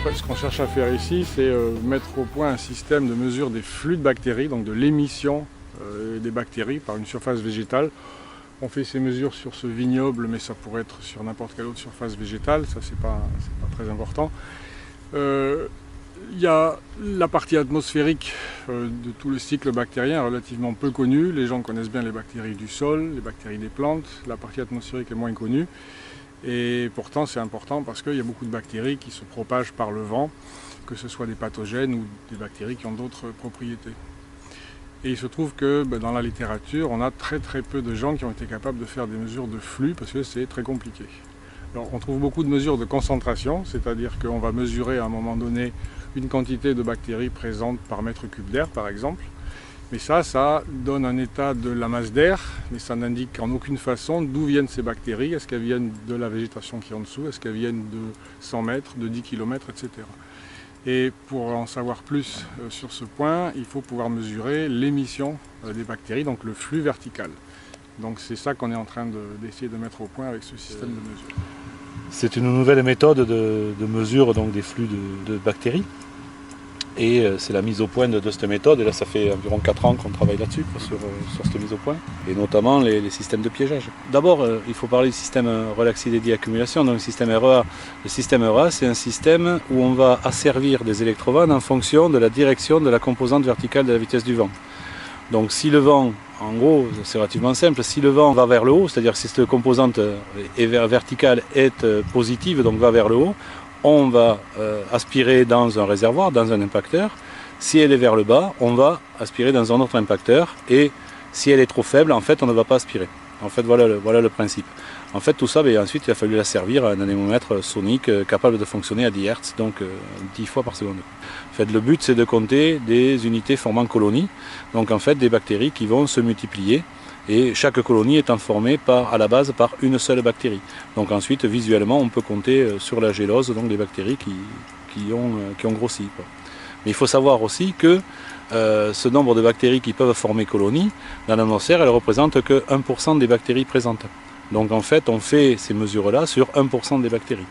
Ce qu'on cherche à faire ici, c'est mettre au point un système de mesure des flux de bactéries, donc de l'émission des bactéries par une surface végétale. On fait ces mesures sur ce vignoble, mais ça pourrait être sur n'importe quelle autre surface végétale, ça c'est pas très important. Il y a la partie atmosphérique de tout le cycle bactérien relativement peu connue. Les gens connaissent bien les bactéries du sol, les bactéries des plantes. La partie atmosphérique est moins connue. Et pourtant c'est important parce qu'il y a beaucoup de bactéries qui se propagent par le vent, que ce soit des pathogènes ou des bactéries qui ont d'autres propriétés. Et il se trouve que dans la littérature, on a très peu de gens qui ont été capables de faire des mesures de flux parce que c'est très compliqué. Alors, on trouve beaucoup de mesures de concentration, c'est-à-dire qu'on va mesurer à un moment donné une quantité de bactéries présentes par mètre cube d'air par exemple. Mais ça donne un état de la masse d'air, mais ça n'indique en aucune façon d'où viennent ces bactéries. Est-ce qu'elles viennent de la végétation qui est en dessous, est-ce qu'elles viennent de 100 mètres, de 10 km, etc. Et pour en savoir plus sur ce point, il faut pouvoir mesurer l'émission des bactéries, donc le flux vertical. Donc c'est ça qu'on est en train d'essayer de mettre au point avec ce système de mesure. C'est une nouvelle méthode de mesure donc, des flux de bactéries. Et c'est la mise au point de cette méthode. Et là, ça fait environ 4 ans qu'on travaille là-dessus, sur cette mise au point. Et notamment les systèmes de piégeage. D'abord, il faut parler du système relaxé dédié accumulation, donc le système REA. Le système REA, c'est un système où on va asservir des électrovannes en fonction de la direction de la composante verticale de la vitesse du vent. Donc si le vent, en gros, c'est relativement simple, si le vent va vers le haut, c'est-à-dire si cette composante verticale est positive, donc va vers le haut, on va aspirer dans un réservoir, dans un impacteur. Si elle est vers le bas, on va aspirer dans un autre impacteur. Et si elle est trop faible, en fait, on ne va pas aspirer. En fait, voilà le principe. En fait, tout ça, ensuite, il a fallu la servir à un anémomètre sonique capable de fonctionner à 10 Hz, donc 10 fois par seconde. En fait, le but, c'est de compter des unités formant colonies, donc en fait, des bactéries qui vont se multiplier. Et chaque colonie étant formée à la base par une seule bactérie. Donc ensuite, visuellement, on peut compter sur la gélose donc les bactéries qui ont grossi. Mais il faut savoir aussi que ce nombre de bactéries qui peuvent former colonie, dans l'atmosphère, elle ne représente que 1% des bactéries présentes. Donc en fait, on fait ces mesures-là sur 1% des bactéries.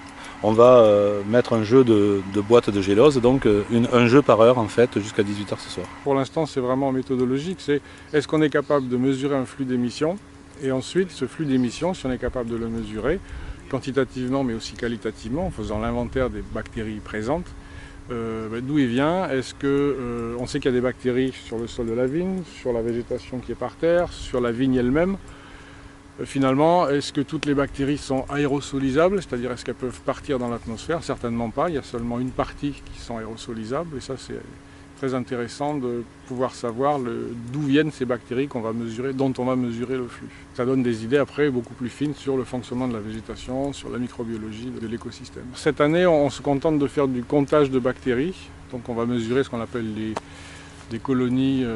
On va mettre un jeu de boîtes de gélose, donc un jeu par heure en fait, jusqu'à 18h ce soir. Pour l'instant, c'est vraiment méthodologique, c'est est-ce qu'on est capable de mesurer un flux d'émission, et ensuite ce flux d'émission, si on est capable de le mesurer, quantitativement mais aussi qualitativement, en faisant l'inventaire des bactéries présentes, d'où il vient, est-ce que on sait qu'il y a des bactéries sur le sol de la vigne, sur la végétation qui est par terre, sur la vigne elle-même. Finalement, est-ce que toutes les bactéries sont aérosolisables, c'est-à-dire est-ce qu'elles peuvent partir dans l'atmosphère? Certainement pas, il y a seulement une partie qui sont aérosolisables et ça c'est très intéressant de pouvoir savoir d'où viennent ces bactéries qu'on va mesurer, dont on va mesurer le flux. Ça donne des idées après beaucoup plus fines sur le fonctionnement de la végétation, sur la microbiologie de l'écosystème. Cette année, on se contente de faire du comptage de bactéries, donc on va mesurer ce qu'on appelle des colonies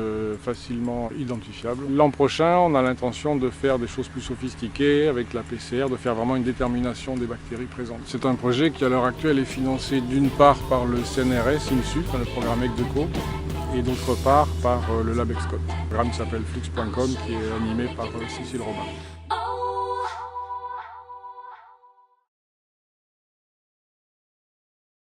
facilement identifiables. L'an prochain, on a l'intention de faire des choses plus sophistiquées avec la PCR, de faire vraiment une détermination des bactéries présentes. C'est un projet qui à l'heure actuelle est financé d'une part par le CNRS, INSU, le programme ECDECO, et d'autre part par le Lab Excot. Le programme s'appelle Flux.com qui est animé par Cécile Robin.